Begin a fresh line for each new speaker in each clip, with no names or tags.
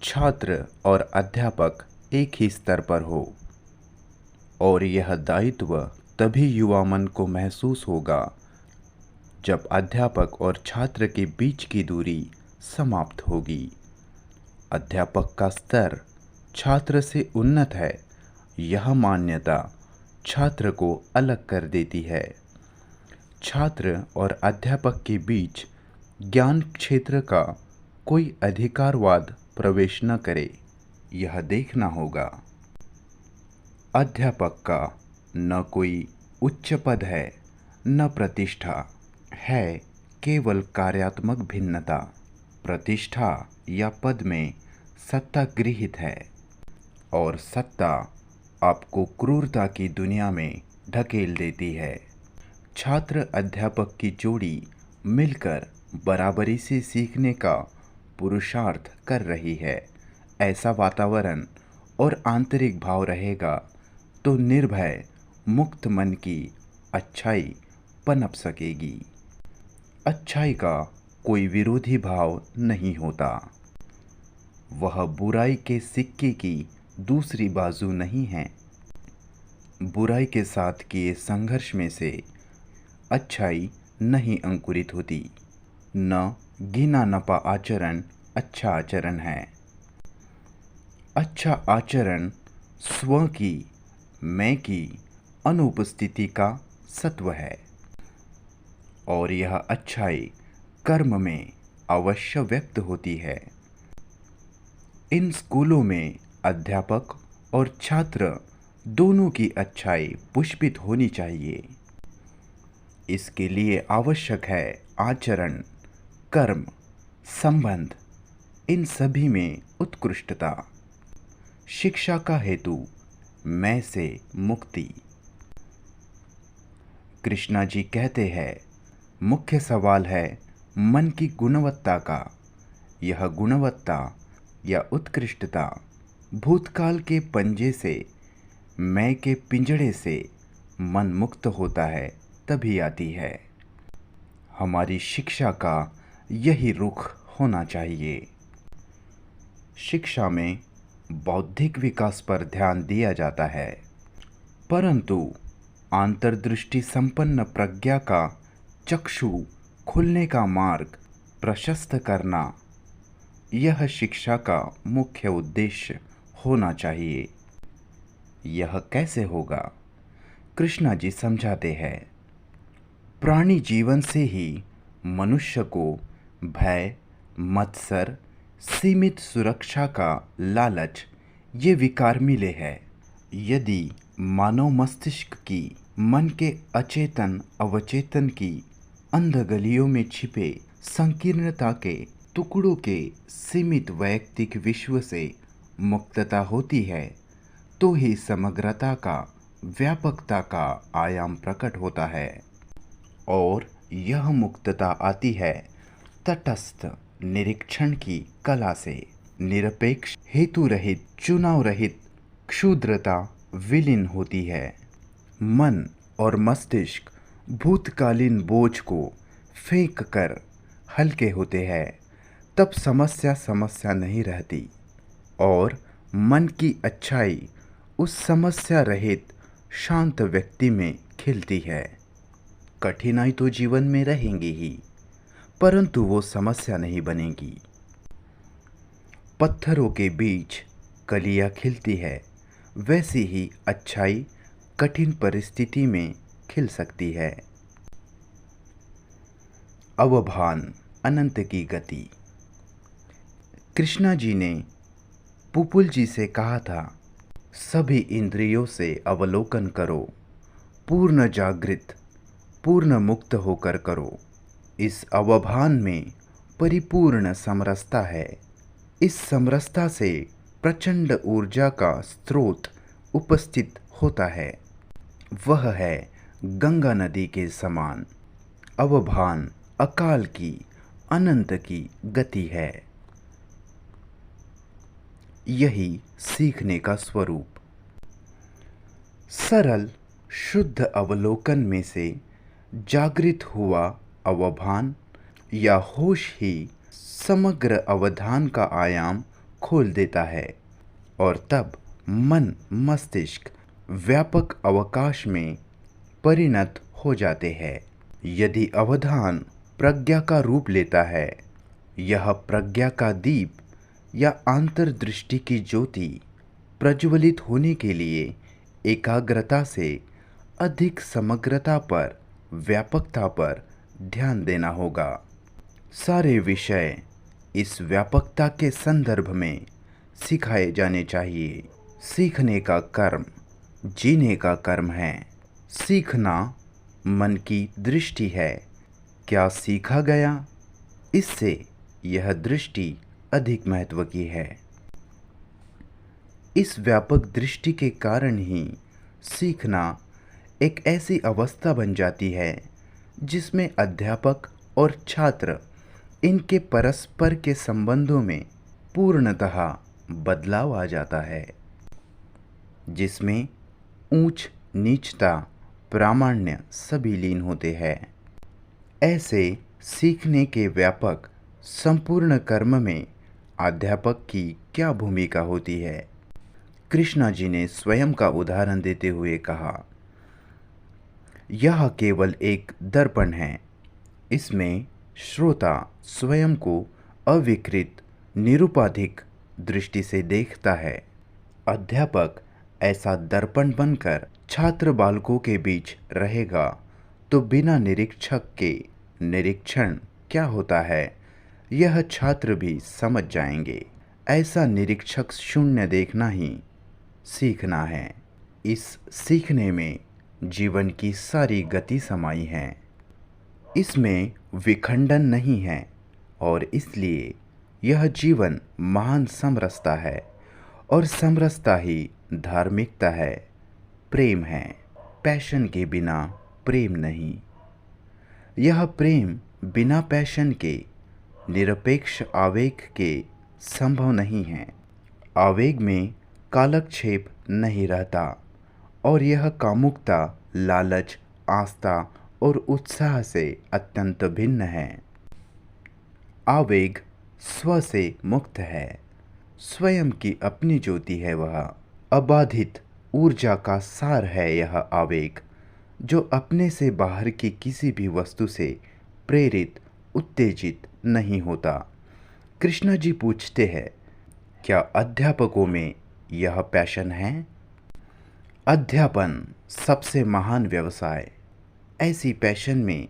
छात्र और अध्यापक एक ही स्तर पर हो, और यह दायित्व तभी युवा मन को महसूस होगा जब अध्यापक और छात्र के बीच की दूरी समाप्त होगी। अध्यापक का स्तर छात्र से उन्नत है, यह मान्यता छात्र को अलग कर देती है। छात्र और अध्यापक के बीच ज्ञान क्षेत्र का कोई अधिकारवाद प्रवेश न करे, यह देखना होगा। अध्यापक का न कोई उच्च पद है, न प्रतिष्ठा है, केवल कार्यात्मक भिन्नता। प्रतिष्ठा या पद में सत्ता गृहीत है, और सत्ता आपको क्रूरता की दुनिया में ढकेल देती है। छात्र अध्यापक की जोड़ी मिलकर बराबरी से सीखने का पुरुषार्थ कर रही है। ऐसा वातावरण और आंतरिक भाव रहेगा तो निर्भय मुक्त मन की अच्छाई पनप सकेगी। अच्छाई का कोई विरोधी भाव नहीं होता। वह बुराई के सिक्के की दूसरी बाजू नहीं है। बुराई के साथ किए संघर्ष में से अच्छाई नहीं अंकुरित होती। न गिना नपा आचरण अच्छा आचरण है। अच्छा आचरण स्व की, मैं की अनुपस्थिति का सत्व है, और यह अच्छाई कर्म में अवश्य व्यक्त होती है। इन स्कूलों में अध्यापक और छात्र दोनों की अच्छाई पुष्पित होनी चाहिए। इसके लिए आवश्यक है आचरण, कर्म, संबंध, इन सभी में उत्कृष्टता। शिक्षा का हेतु मैं से मुक्ति। कृष्णा जी कहते हैं, मुख्य सवाल है मन की गुणवत्ता का। यह गुणवत्ता या उत्कृष्टता भूतकाल के पंजे से, मैं के पिंजड़े से मन मुक्त होता है तभी आती है। हमारी शिक्षा का यही रुख होना चाहिए। शिक्षा में बौद्धिक विकास पर ध्यान दिया जाता है, परंतु अंतर्दृष्टि संपन्न प्रज्ञा का चक्षु खुलने का मार्ग प्रशस्त करना, यह शिक्षा का मुख्य उद्देश्य होना चाहिए। यह कैसे होगा? कृष्णा जी समझाते हैं, प्राणी जीवन से ही मनुष्य को भय, मत्सर, सीमित सुरक्षा का लालच, ये विकार मिले हैं। यदि मानव मस्तिष्क की, मन के अचेतन अवचेतन की अंधगलियों में छिपे संकीर्णता के टुकड़ों के सीमित वैयक्तिक विश्व से मुक्तता होती है, तो ही समग्रता का, व्यापकता का आयाम प्रकट होता है। और यह मुक्तता आती है तटस्थ निरीक्षण की कला से। निरपेक्ष, हेतु रहित, चुनाव रहित क्षुद्रता विलीन होती है। मन और मस्तिष्क भूतकालीन बोझ को फेंक कर हल्के होते हैं, तब समस्या नहीं रहती, और मन की अच्छाई उस समस्या रहित शांत व्यक्ति में खिलती है। कठिनाई तो जीवन में रहेंगी ही, परंतु वो समस्या नहीं बनेगी। पत्थरों के बीच कलियां खिलती है, वैसी ही अच्छाई कठिन परिस्थिति में खिल सकती है। अवभान, अनंत की गति। कृष्णा जी ने पुपुल जी से कहा था, सभी इंद्रियों से अवलोकन करो, पूर्ण जागृत, पूर्ण मुक्त होकर करो। इस अवभान में परिपूर्ण समरसता है। इस समरसता से प्रचंड ऊर्जा का स्रोत उपस्थित होता है। वह है गंगा नदी के समान। अवभान अकाल की, अनंत की गति है। यही सीखने का स्वरूप। सरल शुद्ध अवलोकन में से जागृत हुआ अवभान या होश ही समग्र अवधान का आयाम खोल देता है और तब मन मस्तिष्क व्यापक अवकाश में परिणत हो जाते हैं। यदि अवधान प्रज्ञा का रूप लेता है, यह प्रज्ञा का दीप या अंतर्दृष्टि की ज्योति प्रज्वलित होने के लिए एकाग्रता से अधिक समग्रता पर, व्यापकता पर ध्यान देना होगा। सारे विषय इस व्यापकता के संदर्भ में सिखाए जाने चाहिए। सीखने का कर्म जीने का कर्म है। सीखना मन की दृष्टि है। क्या सीखा गया, इससे यह दृष्टि अधिक महत्व की है। इस व्यापक दृष्टि के कारण ही सीखना एक ऐसी अवस्था बन जाती है जिसमें अध्यापक और छात्र इनके परस्पर के संबंधों में पूर्णतः बदलाव आ जाता है, जिसमें ऊंच नीचता प्रामाण्य सभी लीन होते हैं। ऐसे सीखने के व्यापक संपूर्ण कर्म में अध्यापक की क्या भूमिका होती है? कृष्णा जी ने स्वयं का उदाहरण देते हुए कहा, यह केवल एक दर्पण है। इसमें श्रोता स्वयं को अविकृत निरुपाधिक दृष्टि से देखता है। अध्यापक ऐसा दर्पण बनकर छात्र बालकों के बीच रहेगा तो बिना निरीक्षक के निरीक्षण क्या होता है यह छात्र भी समझ जाएंगे। ऐसा निरीक्षक शून्य देखना ही सीखना है। इस सीखने में जीवन की सारी गति समाई है। इसमें विखंडन नहीं है और इसलिए यह जीवन महान समरसता है और समरसता ही धार्मिकता है, प्रेम है। पैशन के बिना प्रेम नहीं। यह प्रेम बिना पैशन के निरपेक्ष आवेग के संभव नहीं है। आवेग में कालक्षेप नहीं रहता और यह कामुकता, लालच, आस्था और उत्साह से अत्यंत भिन्न है। आवेग स्व से मुक्त है, स्वयं की अपनी ज्योति है। वह अबाधित ऊर्जा का सार है। यह आवेग जो अपने से बाहर की किसी भी वस्तु से प्रेरित, उत्तेजित नहीं होता। कृष्णा जी पूछते हैं, क्या अध्यापकों में यह पैशन है? अध्यापन सबसे महान व्यवसाय। ऐसी पैशन में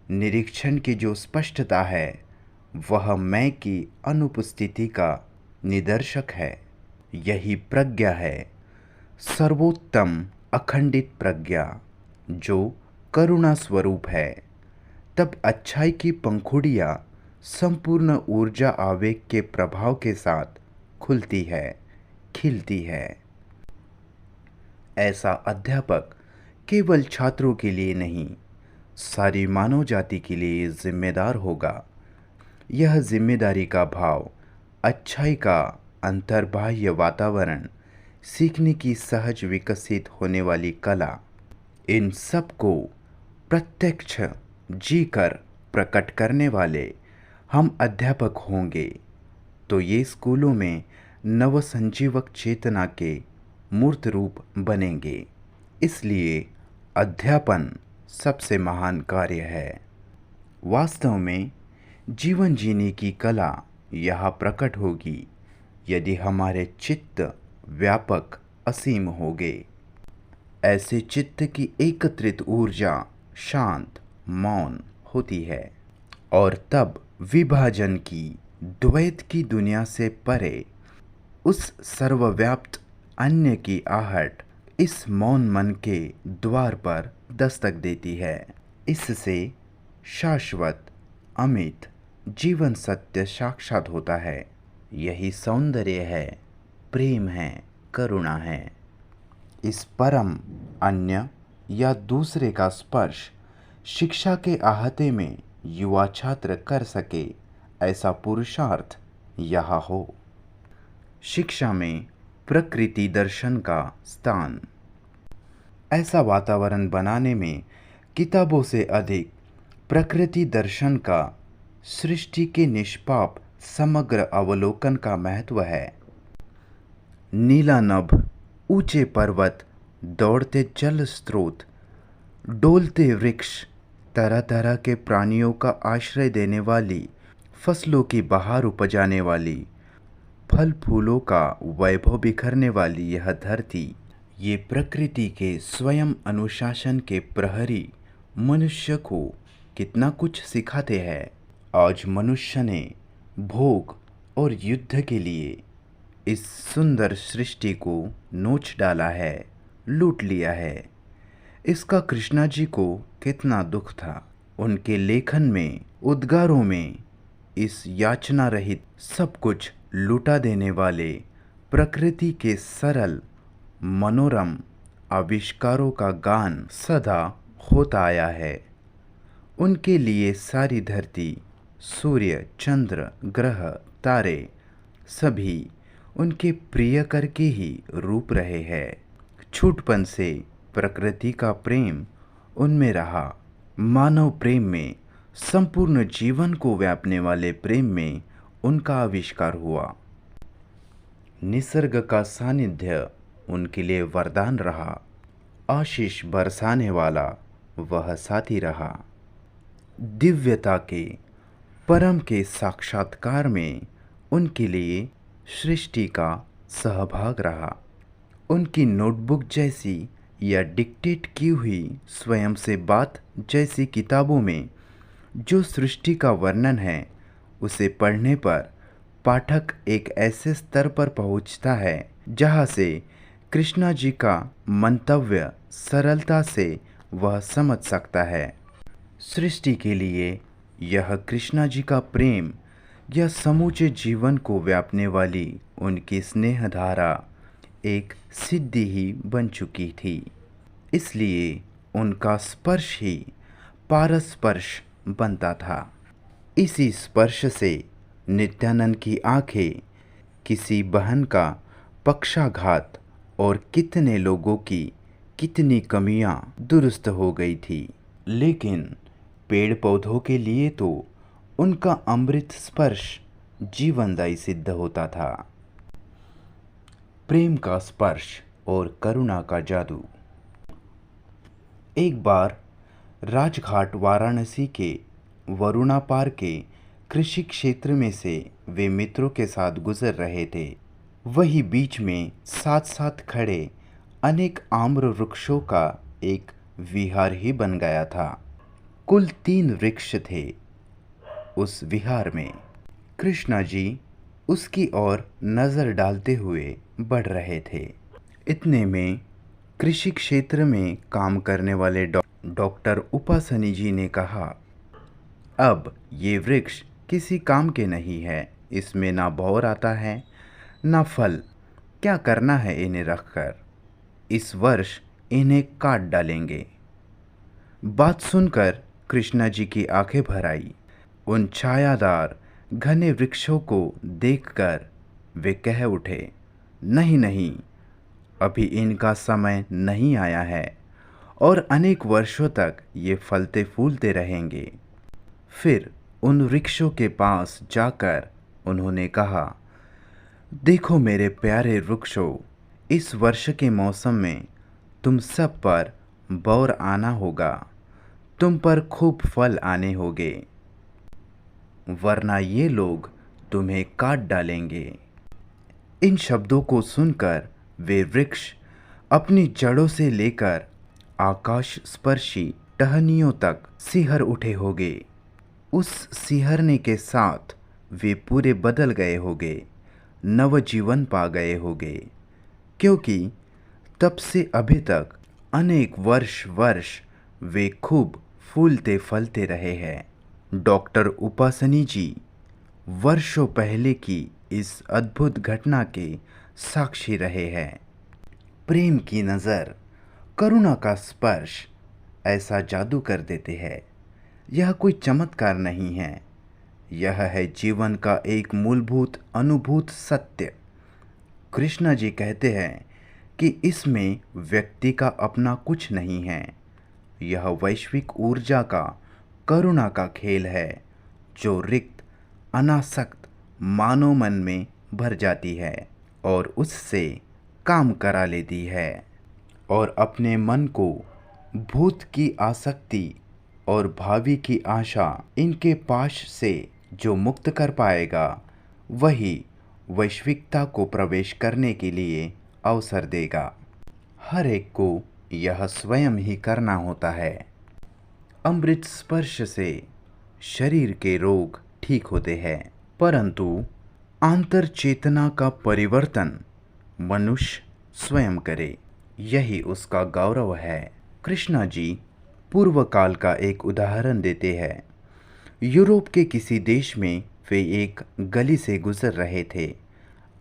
निरीक्षण की जो स्पष्टता है वह मैं की अनुपस्थिति का निदर्शक है। यही प्रज्ञा है, सर्वोत्तम अखंडित प्रज्ञा जो करुणा स्वरूप है। तब अच्छाई की पंखुड़ियाँ संपूर्ण ऊर्जा आवेग के प्रभाव के साथ खुलती है, खिलती है। ऐसा अध्यापक केवल छात्रों के लिए नहीं, सारी मानव जाति के लिए जिम्मेदार होगा। यह जिम्मेदारी का भाव, अच्छाई का अंतर्बाह्य वातावरण, सीखने की सहज विकसित होने वाली कला, इन सब को प्रत्यक्ष जीकर प्रकट करने वाले हम अध्यापक होंगे तो ये स्कूलों में नवसंजीवक चेतना के मूर्त रूप बनेंगे। इसलिए अध्यापन सबसे महान कार्य है। वास्तव में जीवन जीने की कला यहाँ प्रकट होगी यदि हमारे चित्त व्यापक असीम होंगे। ऐसे चित्त की एकत्रित ऊर्जा शांत, मौन होती है और तब विभाजन की, द्वैत की दुनिया से परे उस सर्वव्याप्त अन्य की आहट इस मौन मन के द्वार पर दस्तक देती है। इससे शाश्वत, अमित जीवन सत्य साक्षात होता है। यही सौंदर्य है, प्रेम है, करुणा है। इस परम अन्य या दूसरे का स्पर्श शिक्षा के आहते में युवा छात्र कर सके, ऐसा पुरुषार्थ यहाँ हो। शिक्षा में प्रकृति दर्शन का स्थान। ऐसा वातावरण बनाने में किताबों से अधिक प्रकृति दर्शन का, सृष्टि के निष्पाप समग्र अवलोकन का महत्व है। नीला नभ, ऊंचे पर्वत, दौड़ते जल स्रोत, डोलते वृक्ष, तरह तरह के प्राणियों का आश्रय देने वाली, फसलों की बहार उपजाने वाली, फल फूलों का वैभव बिखरने वाली यह धरती, ये प्रकृति के स्वयं अनुशासन के प्रहरी मनुष्य को कितना कुछ सिखाते हैं। आज मनुष्य ने भोग और युद्ध के लिए इस सुंदर सृष्टि को नोच डाला है, लूट लिया है। इसका कृष्णा जी को कितना दुख था। उनके लेखन में, उद्गारों में इस याचना रहित सब कुछ लुटा देने वाले प्रकृति के सरल मनोरम आविष्कारों का गान सदा होता आया है। उनके लिए सारी धरती, सूर्य, चंद्र, ग्रह, तारे सभी उनके प्रिय करके ही रूप रहे हैं। छूटपन से प्रकृति का प्रेम उनमें रहा। मानव प्रेम में, संपूर्ण जीवन को व्यापने वाले प्रेम में उनका आविष्कार हुआ। निसर्ग का सानिध्य उनके लिए वरदान रहा। आशीष बरसाने वाला वह साथी रहा। दिव्यता के, परम के साक्षात्कार में उनके लिए सृष्टि का सहभाग रहा। उनकी नोटबुक जैसी या डिक्टेट की हुई स्वयं से बात जैसी किताबों में जो सृष्टि का वर्णन है, उसे पढ़ने पर पाठक एक ऐसे स्तर पर पहुंचता है जहां से कृष्णा जी का मंतव्य सरलता से वह समझ सकता है। सृष्टि के लिए यह कृष्णा जी का प्रेम या समूचे जीवन को व्यापने वाली उनकी स्नेह धारा एक सिद्धि ही बन चुकी थी। इसलिए उनका स्पर्श ही पारस्पर्श बनता था। इसी स्पर्श से नित्यानंद की आंखें किसी बहन का पक्षाघात और कितने लोगों की कितनी कमियां दुरुस्त हो गई थी। लेकिन पेड़ पौधों के लिए तो उनका अमृत स्पर्श जीवनदायी सिद्ध होता था। प्रेम का स्पर्श और करुणा का जादू। एक बार राजघाट वाराणसी के वरुणा पार के कृषि क्षेत्र में से वे मित्रों के साथ गुजर रहे थे। वही बीच में साथ साथ खड़े अनेक आम्र वृक्षों का एक विहार ही बन गया था। कुल 3 वृक्ष थे उस विहार में। कृष्णा जी उसकी ओर नज़र डालते हुए बढ़ रहे थे। इतने में कृषि क्षेत्र में काम करने वाले डॉक्टर उपासनी जी ने कहा, अब ये वृक्ष किसी काम के नहीं है। इसमें ना बौर आता है ना फल। क्या करना है इन्हें रखकर? इस वर्ष इन्हें काट डालेंगे। बात सुनकर कृष्णा जी की आंखें भर आई। उन छायादार घने वृक्षों को देखकर वे कह उठे, नहीं नहीं, अभी इनका समय नहीं आया है और अनेक वर्षों तक ये फलते फूलते रहेंगे। फिर उन वृक्षों के पास जाकर उन्होंने कहा, देखो मेरे प्यारे वृक्षों, इस वर्ष के मौसम में तुम सब पर बौर आना होगा, तुम पर खूब फल आने होंगे, वरना ये लोग तुम्हें काट डालेंगे। इन शब्दों को सुनकर वे वृक्ष अपनी जड़ों से लेकर आकाश स्पर्शी टहनियों तक सिहर उठे होंगे। उस सिहरने के साथ वे पूरे बदल गए होंगे, नवजीवन पा गए होंगे, क्योंकि तब से अभी तक अनेक वर्ष वे खूब फूलते फलते रहे हैं। डॉक्टर उपासनी जी वर्षों पहले की इस अद्भुत घटना के साक्षी रहे हैं। प्रेम की नज़र, करुणा का स्पर्श ऐसा जादू कर देते हैं। यह कोई चमत्कार नहीं है, यह है जीवन का एक मूलभूत अनुभूत सत्य। कृष्णा जी कहते हैं कि इसमें व्यक्ति का अपना कुछ नहीं है, यह वैश्विक ऊर्जा का, करुणा का खेल है जो रिक्त, अनासक्त मानव मन में भर जाती है और उससे काम करा लेती है और अपने मन को भूत की आसक्ति और भावी की आशा इनके पाश से जो मुक्त कर पाएगा वही वैश्विकता को प्रवेश करने के लिए अवसर देगा। हर एक को यह स्वयं ही करना होता है। अमृत स्पर्श से शरीर के रोग ठीक होते हैं, परंतु आंतर चेतना का परिवर्तन मनुष्य स्वयं करे, यही उसका गौरव है। कृष्णा जी पूर्व काल का एक उदाहरण देते हैं। यूरोप के किसी देश में वे एक गली से गुजर रहे थे।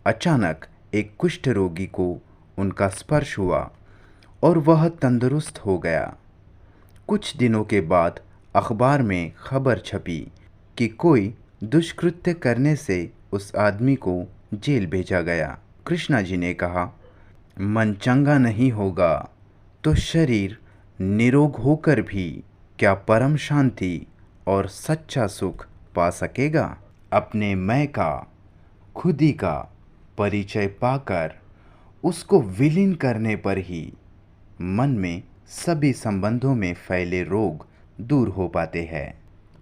अचानक एक कुष्ठ रोगी को उनका स्पर्श हुआ और वह तंदुरुस्त हो गया। कुछ दिनों के बाद अखबार में खबर छपी कि कोई दुष्कृत्य करने से उस आदमी को जेल भेजा गया। कृष्णा जी ने कहा, मन चंगा नहीं होगा तो शरीर निरोग होकर भी क्या परम शांति और सच्चा सुख पा सकेगा? अपने मैं का, खुदी का परिचय पाकर उसको विलीन करने पर ही मन में सभी संबंधों में फैले रोग दूर हो पाते हैं।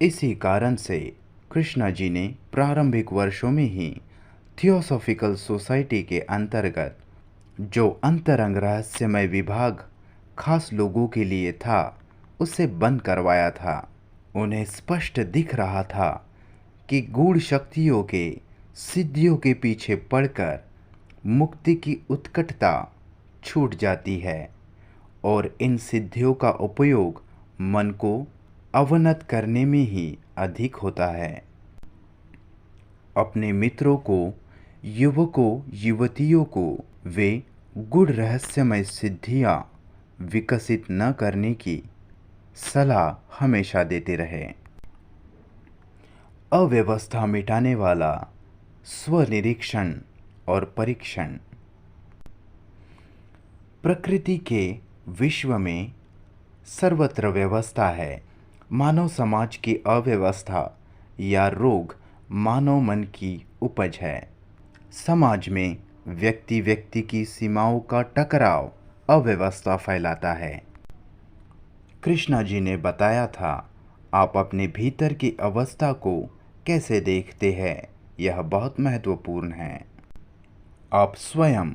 इसी कारण से कृष्णा जी ने प्रारंभिक वर्षों में ही थियोसॉफिकल सोसाइटी के अंतर्गत जो अंतरंग रहस्यमय विभाग खास लोगों के लिए था उसे बंद करवाया था। उन्हें स्पष्ट दिख रहा था कि गूढ़ शक्तियों के सिद्धियों के पीछे पड़कर मुक्ति की उत्कटता छूट जाती है और इन सिद्धियों का उपयोग मन को अवनत करने में ही अधिक होता है। अपने मित्रों को, युवकों युवतियों को वे गूढ़ रहस्यमय सिद्धियां विकसित न करने की सलाह हमेशा देते रहे। अव्यवस्था मिटाने वाला स्वनिरीक्षण और परीक्षण। प्रकृति के विश्व में सर्वत्र व्यवस्था है। मानव समाज की अव्यवस्था या रोग मानव मन की उपज है। समाज में व्यक्ति व्यक्ति की सीमाओं का टकराव अव्यवस्था फैलाता है। कृष्णा जी ने बताया था, आप अपने भीतर की अवस्था को कैसे देखते हैं यह बहुत महत्वपूर्ण है। आप स्वयं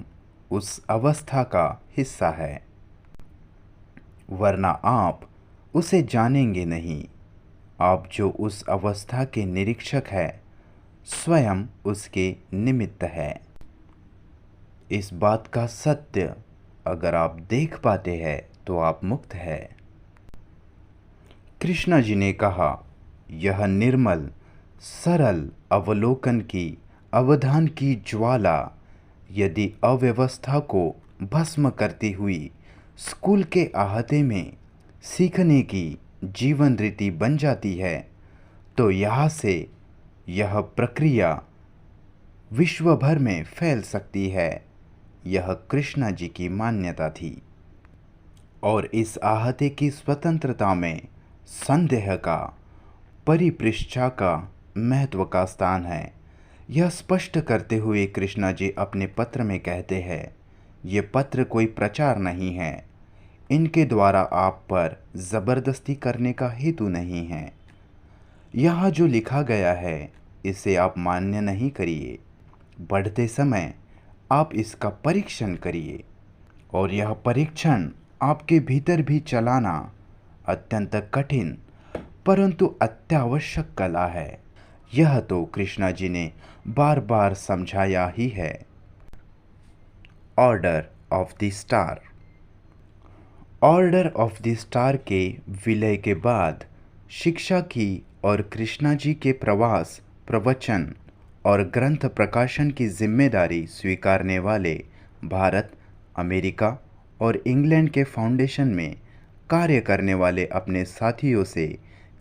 उस अवस्था का हिस्सा है, वरना आप उसे जानेंगे नहीं। आप जो उस अवस्था के निरीक्षक हैं, स्वयं उसके निमित्त है। इस बात का सत्य अगर आप देख पाते हैं तो आप मुक्त हैं। कृष्णा जी ने कहा, यह निर्मल सरल अवलोकन की अवधान की ज्वाला यदि अव्यवस्था को भस्म करती हुई स्कूल के अहाते में सीखने की जीवन रीति बन जाती है तो यहाँ से यह प्रक्रिया विश्व भर में फैल सकती है। यह कृष्णा जी की मान्यता थी और इस आहते की स्वतंत्रता में संदेह का, परिपृष्ठा का महत्व का स्थान है। यह स्पष्ट करते हुए कृष्णा जी अपने पत्र में कहते हैं, ये पत्र कोई प्रचार नहीं है, इनके द्वारा आप पर ज़बरदस्ती करने का हेतु नहीं है। यहाँ जो लिखा गया है इसे आप मान्य नहीं करिए, बढ़ते समय आप इसका परीक्षण करिए और यह परीक्षण आपके भीतर भी चलाना अत्यंत कठिन परंतु अत्यावश्यक कला है। यह तो कृष्णा जी ने बार बार समझाया ही है। Order of the star. Order of the star के विलय के बाद शिक्षा की और कृष्णा जी के प्रवास, प्रवचन और ग्रंथ प्रकाशन की जिम्मेदारी स्वीकारने वाले भारत, अमेरिका और इंग्लैंड के फाउंडेशन में कार्य करने वाले अपने साथियों से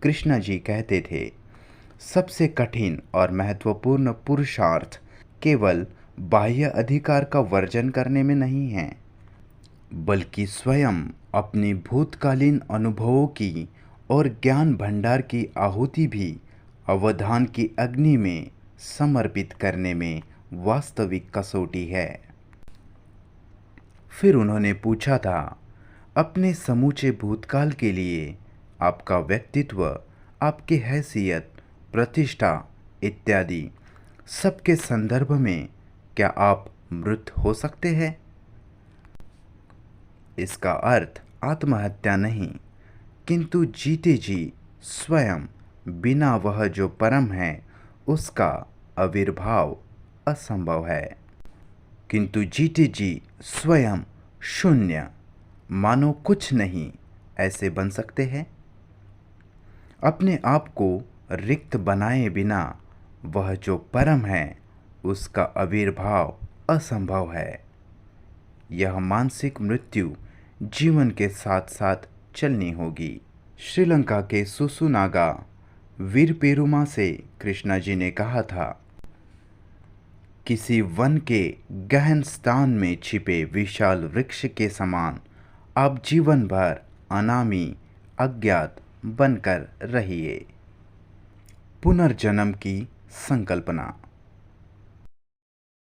कृष्णा जी कहते थे, सबसे कठिन और महत्वपूर्ण पुरुषार्थ केवल बाह्य अधिकार का वर्जन करने में नहीं है, बल्कि स्वयं अपनी भूतकालीन अनुभवों की और ज्ञान भंडार की आहुति भी अवधान की अग्नि में समर्पित करने में वास्तविक कसौटी है। फिर उन्होंने पूछा था, अपने समूचे भूतकाल के लिए आपका व्यक्तित्व, आपकी हैसियत, प्रतिष्ठा इत्यादि सबके संदर्भ में क्या आप मृत हो सकते हैं? इसका अर्थ आत्महत्या नहीं, किंतु जीते जी स्वयं बिना वह जो परम है उसका आविर्भाव असंभव है। किंतु जीते जी स्वयं शून्य, मानो कुछ नहीं, ऐसे बन सकते हैं। अपने आप को रिक्त बनाए बिना वह जो परम है उसका आविर्भाव असंभव है। यह मानसिक मृत्यु जीवन के साथ साथ चलनी होगी। श्रीलंका के सुसुनागा वीरपेरुमा से कृष्णा जी ने कहा था, किसी वन के गहन स्थान में छिपे विशाल वृक्ष के समान आप जीवन भर अनामी अज्ञात बनकर रहिए। पुनर्जन्म की संकल्पना।